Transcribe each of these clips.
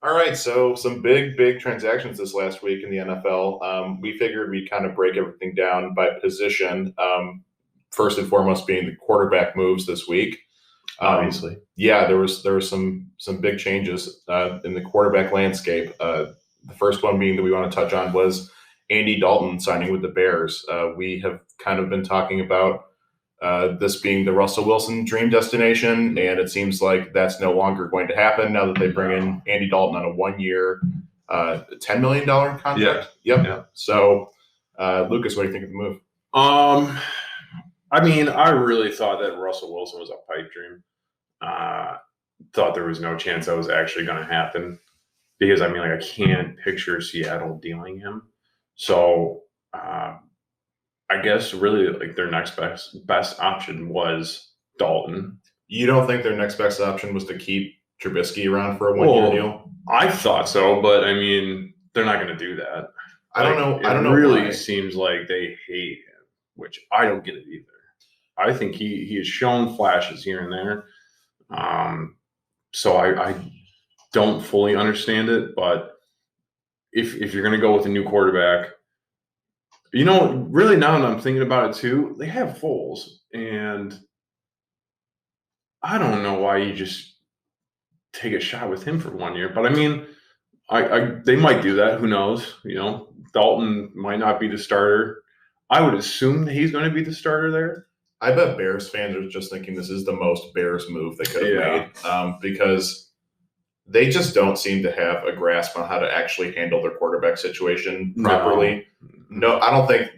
All right, so some big transactions this last week in the NFL. We figured we'd kind of break everything down by position. First and foremost, being the quarterback moves this week. Obviously. Yeah, there was some big changes in the quarterback landscape. The first one being that we want to touch on was Andy Dalton signing with the Bears. We have kind of been talking about this being the Russell Wilson dream destination, and it seems like that's no longer going to happen now that they bring in Andy Dalton on a 1 year, $10 million contract. Yeah. Yep. Yeah. So, Lucas, what do you think of the move? I mean, I really thought that Russell Wilson was a pipe dream. Thought there was no chance that was actually going to happen because, I mean, like, I can't picture Seattle dealing him. So, I guess really like their next best option was Dalton. You don't think their next best option was to keep Trubisky around for a 1 year deal? I thought so, but I mean, they're not going to do that. I don't know. I don't know. It really why. seems like they hate him, which I don't get it either. I think he has shown flashes here and there. So I don't fully understand it, but if you're going to go with a new quarterback, really now that I'm thinking about it too, they have Foles, and I don't know why you just take a shot with him for 1 year. But I mean, they might do that. Who knows? Dalton might not be the starter. I would assume that he's going to be the starter there. I bet Bears fans are just thinking this is the most Bears move they could have made because they just don't seem to have a grasp on how to actually handle their quarterback situation properly. No, I don't think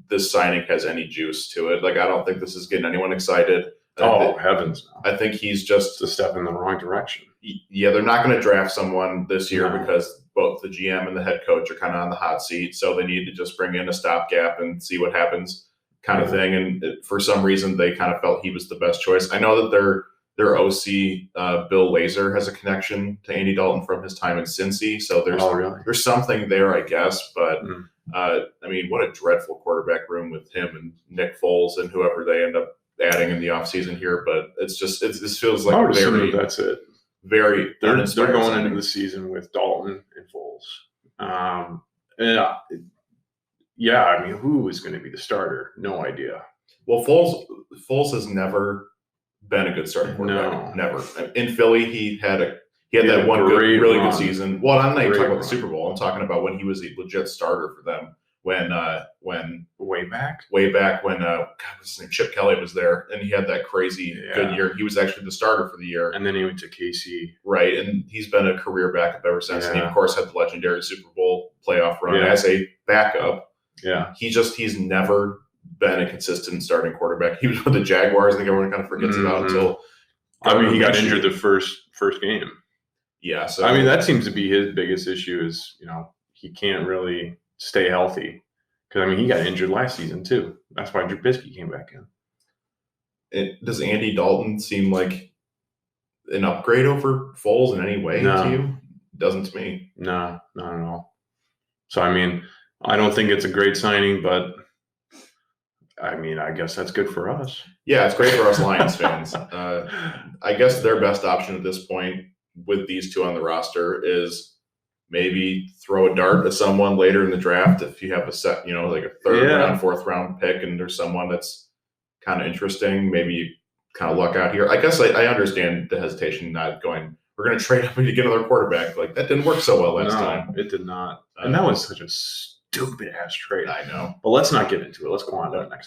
this signing has any juice to it. Like, I don't think this is getting anyone excited. Heavens no. I think he's just a step in the wrong direction. Yeah, they're not going to draft someone this year because both the GM and the head coach are kind of on the hot seat. So they need to just bring in a stopgap and see what happens kind of thing. And for some reason, they kind of felt he was the best choice. I know that their OC, Bill Lazor, has a connection to Andy Dalton from his time in Cincy. So there's something there, I guess. But I mean, what a dreadful quarterback room with him and Nick Foles and whoever they end up adding in the offseason here. But this feels like that's it. Very they're going into the season with Dalton and Foles. Yeah, I mean, who is going to be the starter? No idea. Well, Foles has never been a good starting quarterback. No. Never. In Philly, he had that one really good season. Well, I'm not even talking about the Super Bowl. I'm talking about when he was a legit starter for them. When way back when what's his name, Chip Kelly was there, and he had that crazy good year. He was actually the starter for the year, and then he went to KC, right? And he's been a career backup ever since. And he of course had the legendary Super Bowl playoff run as a backup. Yeah, he's never been a consistent starting quarterback. He was with the Jaguars. I think everyone kind of forgets about until he got injured the first game. Yeah, so I mean that seems to be his biggest issue is he can't really stay healthy because I mean he got injured last season too. That's why Trubisky came back in. Does Andy Dalton seem like an upgrade over Foles in any way to you? Doesn't to me. No, not at all. So I mean, I don't think it's a great signing, but I mean, I guess that's good for us. Yeah, it's great for us Lions fans. I guess their best option at this point with these two on the roster is maybe throw a dart at someone later in the draft if you have a set, like a third round, fourth round pick, and there's someone that's kind of interesting. Maybe you kind of luck out here. I guess I understand the hesitation not going, we're going to trade up to get another quarterback. Like, that didn't work so well last time. It did not. And that was such a stupid ass trade. I know. But let's not get into it. Let's go on to the next